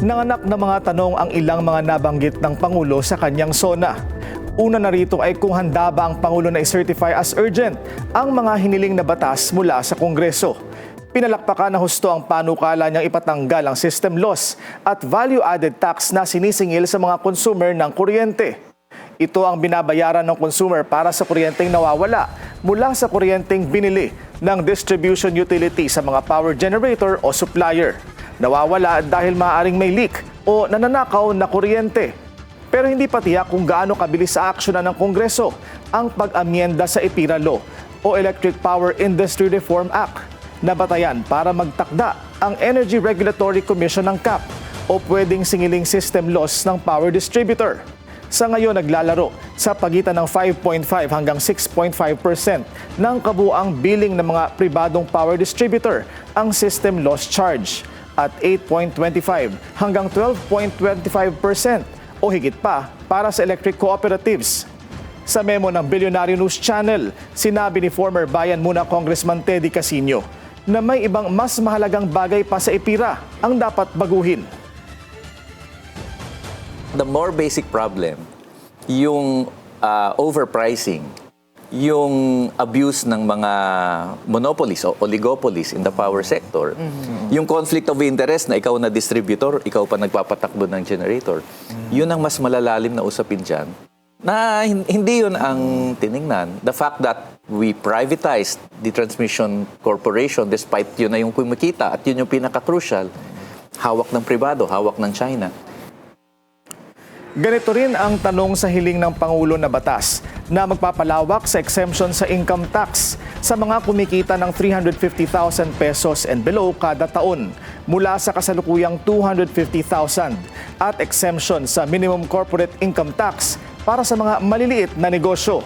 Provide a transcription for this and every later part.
Nanganak na mga tanong ang ilang mga nabanggit ng Pangulo sa kanyang SONA. Una na rito ay kung handa ba ang Pangulo na i-certify as urgent ang mga hiniling na batas mula sa Kongreso. Pinalakpakan na husto ang panukala niyang ipatanggal ang system loss at value-added tax na sinisingil sa mga consumer ng kuryente. Ito ang binabayaran ng consumer para sa kuryenteng nawawala mula sa kuryenteng binili ng distribution utility sa mga power generator o supplier. Nawawala dahil maaaring may leak o nananakaw na kuryente. Pero hindi pa tiyak kung gaano kabilis sa aksyonan ng Kongreso ang pag-amyenda sa EPIRA Law o Electric Power Industry Reform Act na batayan para magtakda ang Energy Regulatory Commission ng CAP o pwedeng singiling system loss ng power distributor. Sa ngayon naglalaro sa pagitan ng 5.5 hanggang 6.5% ng kabuuang billing ng mga pribadong power distributor ang system loss charge at 8.25 hanggang 12.25% o higit pa para sa electric cooperatives. Sa memo ng Billionaire News Channel, sinabi ni former Bayan Muna Congressman Teddy Casino na may ibang mas mahalagang bagay pa sa EPIRA ang dapat baguhin. The more basic problem, yung overpricing, yung abuse ng mga monopolies o oligopolies in the power sector, yung conflict of interest na ikaw na distributor, ikaw pa nagpapatakbo ng generator, yun ang mas malalalim na usapin dyan, na hindi yun ang tiningnan. The fact that we privatized the transmission corporation despite yun na yung kumikita at yun yung pinaka-crucial, hawak ng pribado, hawak ng China. Ganito rin ang tanong sa hiling ng Pangulo na batas na magpapalawak sa exemption sa income tax sa mga kumikita ng 350,000 pesos and below kada taon mula sa kasalukuyang 250,000 at exemption sa minimum corporate income tax para sa mga maliliit na negosyo.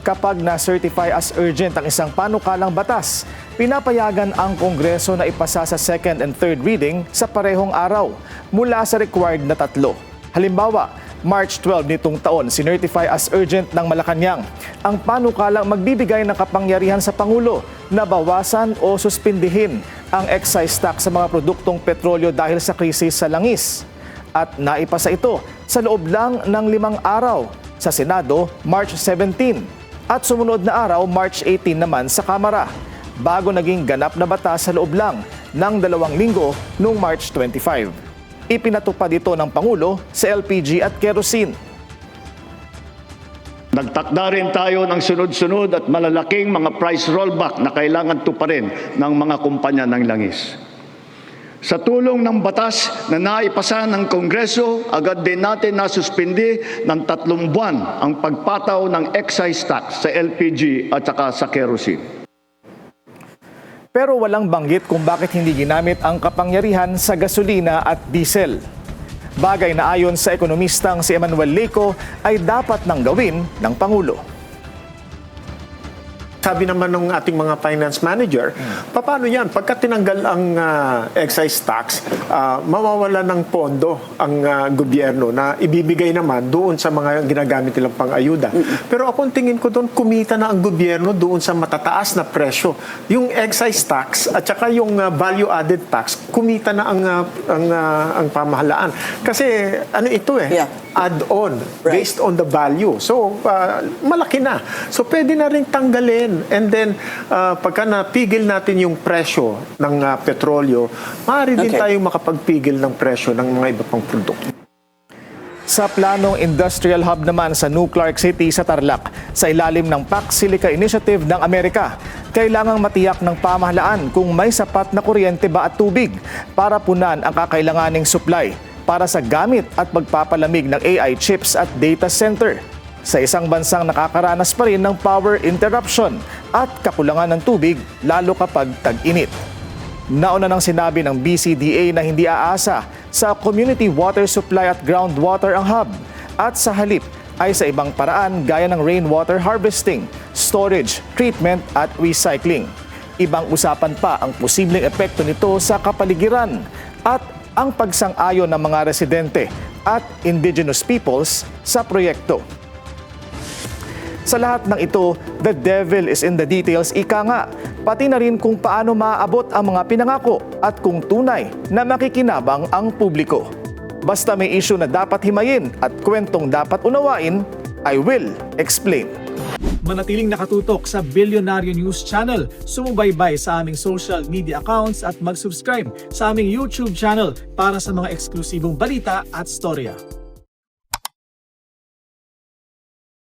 Kapag na-certify as urgent ang isang panukalang batas, pinapayagan ang Kongreso na ipasa sa second and third reading sa parehong araw mula sa required na 3. Halimbawa, March 12 nitong taon, sinertify as urgent ng Malacanang ang panukalang magbibigay ng kapangyarihan sa Pangulo na bawasan o suspindihin ang excise tax sa mga produktong petrolyo dahil sa krisis sa langis. At naipasa ito sa loob lang ng 5 araw sa Senado, March 17, at sumunod na araw, March 18 naman sa Kamara, bago naging ganap na batas sa loob lang ng 2 linggo noong March 25. Ipinatupad ito ng Pangulo sa LPG at kerosene. Nagtakda rin tayo ng sunod-sunod at malalaking mga price rollback na kailangan tuparin ng mga kumpanya ng langis. Sa tulong ng batas na naipasa ng Kongreso, agad din natin nasuspindi ng 3 buwan ang pagpataw ng excise tax sa LPG at saka sa kerosene. Pero walang banggit kung bakit hindi ginamit ang kapangyarihan sa gasolina at diesel. Bagay na ayon sa ekonomistang si Emmanuel Leco ay dapat nang gawin ng Pangulo. Sabi naman ng ating mga finance manager, paano yan? Pagka tinanggal ang excise tax, mawawala ng pondo ang gobyerno na ibibigay naman doon sa mga ginagamit nilang pang-ayuda. Pero ako tingin ko doon, kumita na ang gobyerno doon sa matataas na presyo. Yung excise tax at saka yung value-added tax, kumita na ang pamahalaan. Kasi ano ito add-on based on the value. So, malaki na. So, pwede na rin tanggalin. And then, pagka napigil natin yung presyo ng petrolyo, maaari din tayong makapagpigil ng presyo ng mga iba pang produkto. Sa planong industrial hub naman sa New Clark City sa Tarlac, sa ilalim ng PAC Silica Initiative ng Amerika, kailangang matiyak ng pamahalaan kung may sapat na kuryente ba at tubig para punan ang kakailanganing supply para sa gamit at pagpapalamig ng AI chips at data center. Sa isang bansang nakakaranas pa rin ng power interruption at kakulangan ng tubig lalo kapag tag-init. Nauna nang sinabi ng BCDA na hindi aasa sa community water supply at groundwater ang hub at sa halip ay sa ibang paraan gaya ng rainwater harvesting, storage, treatment at recycling. Ibang usapan pa ang posibleng epekto nito sa kapaligiran at ang pagsang-ayon ng mga residente at indigenous peoples sa proyekto. Sa lahat ng ito, the devil is in the details, ika nga. Pati na rin kung paano maaabot ang mga pinangako at kung tunay na makikinabang ang publiko. Basta may issue na dapat himayin at kwentong dapat unawain, I will explain. Manatiling nakatutok sa Bilyonaryo News Channel. Sumubaybay sa aming social media accounts at mag-subscribe sa aming YouTube channel para sa mga eksklusibong balita at storya.